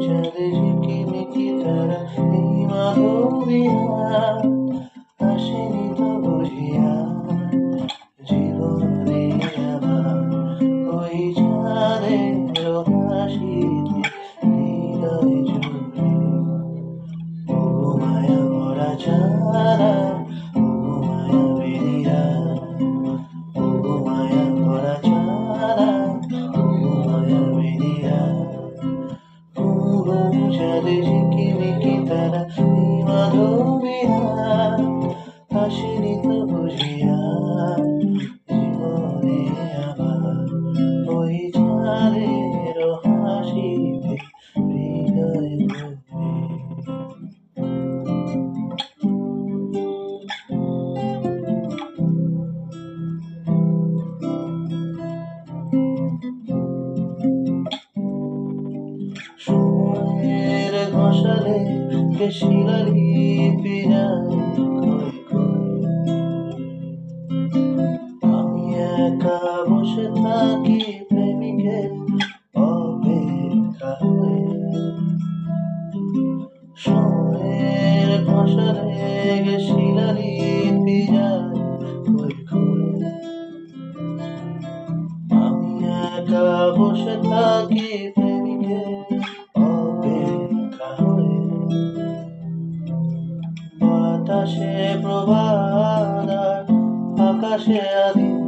চাঁদে ঝিকিমিকি তারা এই মাধবীরা আসেনি তো বুঝিয়া জীবনে আবার ওই চাঁদের হাসিতে হৃদয় জুড়ে ওগো মায়া ভরা চাঁদা ওগো মায়া বেরিয়া ওগো মায়া ভরা চাঁদা ওগো মায়া বেরিয়া চাঁদে ঝিকিমিকি তারা এই মাধবীরা আসেনি তো বুঝিয়া জীবনে আবার ওই চাঁদের হাসিতে হৃদয় ভরে সময়ের ঘষালে শিলালিপি যায় কই কই আমি একা বসে থাকি প্রেমিকের অপেক্ষা হয়ে সময়ের ঘষালে শিলালিপি যায় কই কই আমি একা বসে থাকি প্রেমিকের অপেক্ষা হয়ে বাতাসে প্রভাত আর আকাশে আদিম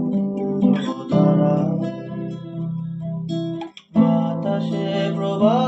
তারা বাতাসে প্রভাত